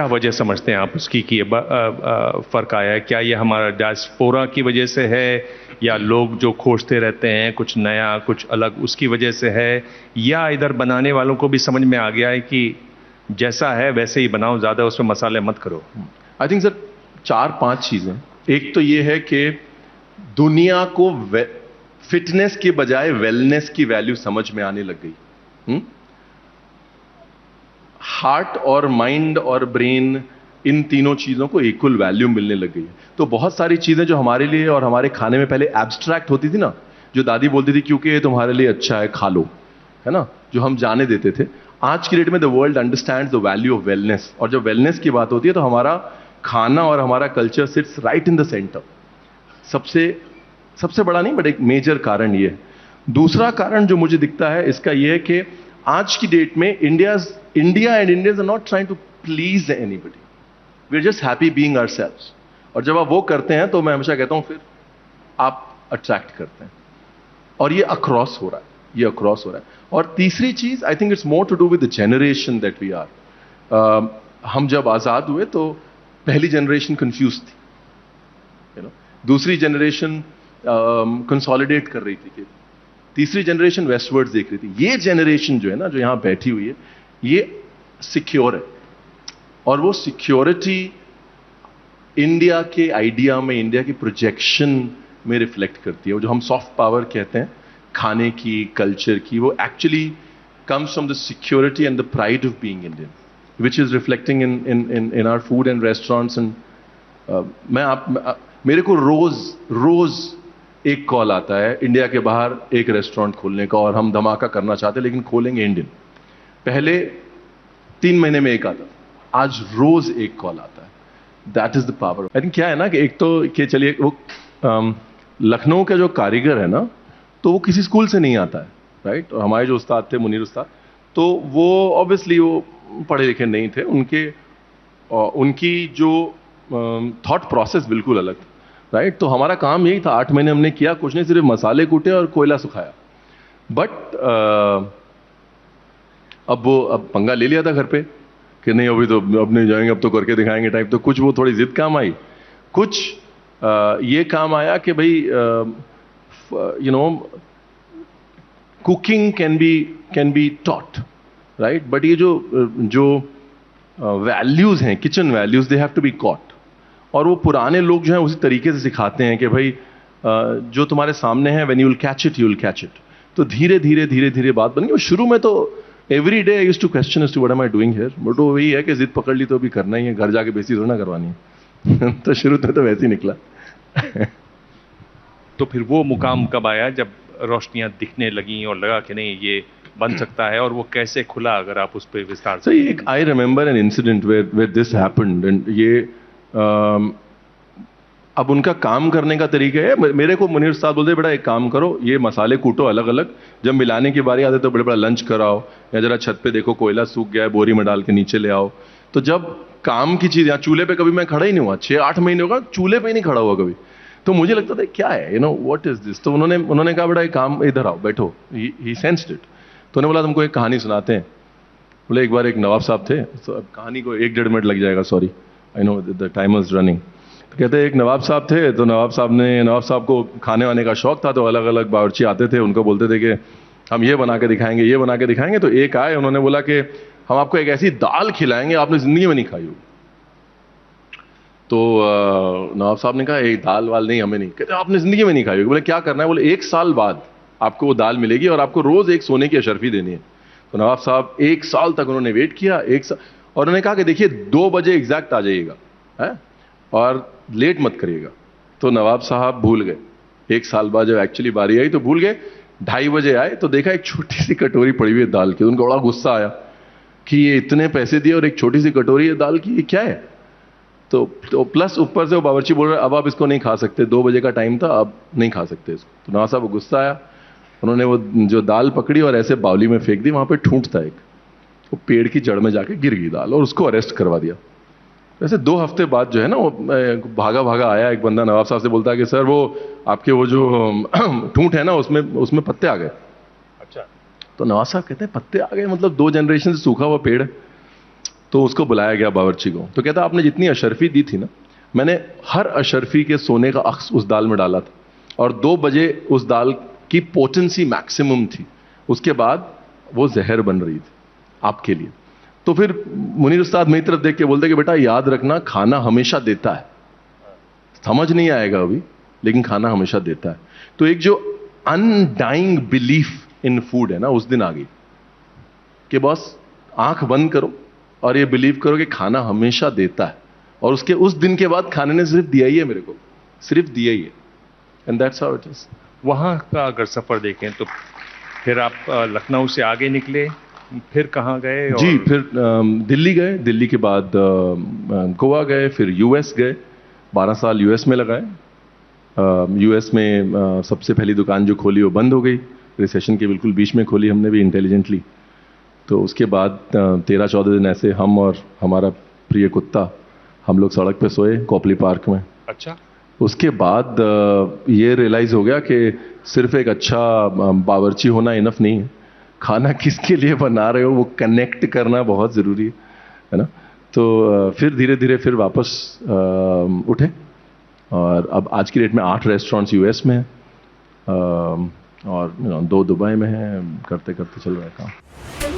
क्या वजह समझते हैं आप उसकी कि ये फर्क आया है? क्या ये हमारा डायस्पोरा की वजह से है, या लोग जो खोजते रहते हैं कुछ नया कुछ अलग उसकी वजह से है, या इधर बनाने वालों को भी समझ में आ गया है कि जैसा है वैसे ही बनाओ, ज्यादा उसमें मसाले मत करो? आई थिंक सर 4-5 चीजें। एक तो ये है कि दुनिया को फिटनेस के बजाय वेलनेस की वैल्यू समझ में आने लग गई। हार्ट और माइंड और ब्रेन, इन तीनों चीजों को इक्वल वैल्यू मिलने लग गई है। तो बहुत सारी चीजें जो हमारे लिए और हमारे खाने में पहले एब्स्ट्रैक्ट होती थी ना, जो दादी बोलती थी क्योंकि ये तुम्हारे लिए अच्छा है खा लो, है ना, जो हम जाने देते थे, आज की डेट में the world understands the value of wellness. और जब वेलनेस की बात होती है तो हमारा खाना और हमारा culture sits right in the centre. सबसे बड़ा नहीं, बट एक मेजर कारण ये है। दूसरा कारण जो मुझे दिखता है इसका ये है कि आज की डेट में India and Indians are not trying to please anybody, we are just happy being ourselves. और जब आप वो करते हैं तो मैं हमेशा कहता हूं फिर आप अट्रैक्ट करते हैं, और ये अक्रॉस हो रहा है, ये अक्रॉस हो रहा है। और तीसरी चीज, I think it's more to do with the generation that we are. हम जब आजाद हुए तो पहली जनरेशन कंफ्यूज थी, दूसरी जनरेशन कंसोलिडेट कर रही थी, तीसरी जनरेशन वेस्टवर्ड्स देख रही थी। ये जनरेशन जो है ना, जो यहां बैठी हुई है, ये सिक्योर है, और वो सिक्योरिटी इंडिया के आइडिया में, इंडिया की प्रोजेक्शन में रिफ्लेक्ट करती है। वो जो हम सॉफ्ट पावर कहते हैं खाने की, कल्चर की, वो actually comes from the security and the pride of being Indian, which is reflecting in our food and restaurants. And मेरे को रोज एक कॉल आता है इंडिया के बाहर एक रेस्टोरेंट खोलने का, और हम धमाका करना चाहते हैं लेकिन खोलेंगे इंडियन। पहले 3 महीने में एक आता, आज रोज एक कॉल आता है। That is the power. I think क्या है ना कि एक तो कि चलिए वो लखनऊ का जो कारीगर है ना, तो वो किसी स्कूल से नहीं आता है, राइट। और हमारे जो उस्ताद थे, मुनीर उस्ताद, तो वो ऑब्वियसली वो पढ़े लिखे नहीं थे, उनकी जो थॉट प्रोसेस बिल्कुल अलग था, राइट। तो हमारा काम यही था, 8 महीने हमने किया कुछ नहीं, सिर्फ मसाले कूटे और कोयला सुखाया। बट अब पंगा ले लिया था घर पे कि नहीं अभी तो अब नहीं जाएंगे, अब तो करके दिखाएंगे टाइप। तो कुछ वो थोड़ी जिद काम आई, कुछ ये काम आया कि भाई you know cooking can be taught, right. But ये जो वैल्यूज हैं, kitchen values, they have to be caught. और वो पुराने लोग जो हैं उसी तरीके से सिखाते हैं कि भाई जो तुम्हारे सामने है, when you will catch it you will catch it. तो धीरे धीरे बात बन गई। शुरू में तो every day I used to question as to what am I doing here, but वो वही है कि जिद पकड़ ली तो अभी करना ही है, घर जाके बेइज्जती थोड़ी ना करवानी है। तो शुरू में तो वैसे ही निकला। तो फिर वो मुकाम कब आया जब रोशनियां दिखने लगी और लगा कि नहीं ये बन सकता है, और वो कैसे खुला, अगर आप उस पर विस्तार से? एक I remember an incident where this happened, and ये अब उनका काम करने का तरीका है। मेरे को मुनीर साहब बोलते, बेटा एक काम करो, ये मसाले कूटो अलग अलग, जब मिलाने की बारी आते तो बड़े बड़ा लंच कराओ, या जरा छत पे देखो कोयला सूख गया है, बोरी में डाल के नीचे ले आओ। तो जब काम की चीज, यहाँ चूल्हे पे कभी मैं खड़ा ही नहीं हुआ, 6-8 महीने होगा चूल्हे पे ही नहीं खड़ा हुआ कभी। तो मुझे लगता था क्या है, व्हाट इज दिस। तो उन्होंने कहा बेटा एक काम, इधर आओ बैठो। ही सेंस्ड इट। तो उन्होंने बोला तुमको एक कहानी सुनाते हैं। बोले एक बार एक नवाब साहब थे, तो अब कहानी को 1-1.5 मिनट लग जाएगा, sorry I know the time is running. तो कहते हैं एक नवाब साहब थे, तो नवाब साहब को खाने वाने का शौक था, तो अलग अलग बावर्ची आते थे, उनको बोलते थे कि हम ये बना के दिखाएंगे, ये बना के दिखाएंगे। तो एक आए, उन्होंने बोला कि हम आपको एक ऐसी दाल खिलाएंगे आपने जिंदगी में नहीं खाई हो। तो नवाब साहब ने कहा एक दाल वाल नहीं, हमें नहीं। कहते आपने जिंदगी में नहीं खाई होगी। बोले क्या करना है? बोले 1 साल बाद आपको वो दाल मिलेगी और आपको रोज एक सोने की अशर्फी देनी है। तो नवाब साहब 1 साल तक उन्होंने वेट किया, और उन्होंने कहा कि देखिए 2 बजे एग्जैक्ट आ जाइएगा, है, और लेट मत करिएगा। तो नवाब साहब भूल गए। 1 साल बाद जब एक्चुअली बारी आई तो भूल गए। 2:30 बजे आए तो देखा एक छोटी सी कटोरी पड़ी हुई है दाल की। उनको बड़ा गुस्सा आया कि ये इतने पैसे दिए और एक छोटी सी कटोरी है दाल की, ये क्या है। तो प्लस ऊपर से वो बावर्ची बोल रहे अब आप इसको नहीं खा सकते, 2 बजे का टाइम था, अब नहीं खा सकते इसको। तो नवाब साहब को गुस्सा आया, उन्होंने वो जो दाल पकड़ी और ऐसे बावली में फेंक दी। वहां पे ठूंठ था एक, वो पेड़ की जड़ में जाके गिर गई दाल, और उसको अरेस्ट करवा दिया। वैसे 2 हफ्ते बाद जो है ना, वो भागा आया एक बंदा, नवाब साहब से बोलता है कि सर वो आपके वो जो ठूंठ है ना, उसमें पत्ते आ गए। अच्छा। तो नवाब साहब कहते हैं पत्ते आ गए, मतलब 2 जनरेशन से सूखा हुआ पेड़ है। तो उसको बुलाया गया बावर्ची को, तो कहता आपने जितनी अशरफी दी थी ना, मैंने हर अशरफी के सोने का अक्स उस दाल में डाला था, और 2 बजे उस दाल की पोटेंसी मैक्सिमम थी, उसके बाद वो जहर बन रही थी आपके लिए। तो फिर मुनीर उस्ताद मेरी तरफ देख के बोलते कि बेटा याद रखना, खाना हमेशा देता है, समझ नहीं आएगा अभी लेकिन खाना हमेशा देता है। तो एक जो अनडाइंग बिलीफ इन फूड है ना, उस दिन आ गई कि बॉस आंख बंद करो और ये बिलीव करो कि खाना हमेशा देता है। और उसके उस दिन के बाद खाने ने सिर्फ दिया ही है मेरे को, सिर्फ दिया ही है, and that's how it is. वहाँ का अगर सफर देखें तो फिर आप लखनऊ से आगे निकले, फिर कहाँ गए? जी, फिर दिल्ली गए, दिल्ली के बाद गोवा गए, फिर यूएस गए, 12 साल यूएस में लगाए। यूएस में सबसे पहली दुकान जो खोली वो बंद हो गई, रिसेशन के बिल्कुल बीच में खोली हमने भी इंटेलिजेंटली। तो उसके बाद 13-14 दिन ऐसे हम और हमारा प्रिय कुत्ता हम लोग सड़क पे सोए कॉपली पार्क में। अच्छा। उसके बाद ये रियलाइज हो गया कि सिर्फ एक अच्छा बावर्ची होना इनफ नहीं है, खाना किसके लिए बना रहे हो वो कनेक्ट करना बहुत ज़रूरी है ना। तो फिर धीरे धीरे फिर वापस उठे, और अब आज की डेट में 8 रेस्टोरेंट्स यूएस में हैं, और 2 दुबई में हैं, करते करते चल रहा है काम।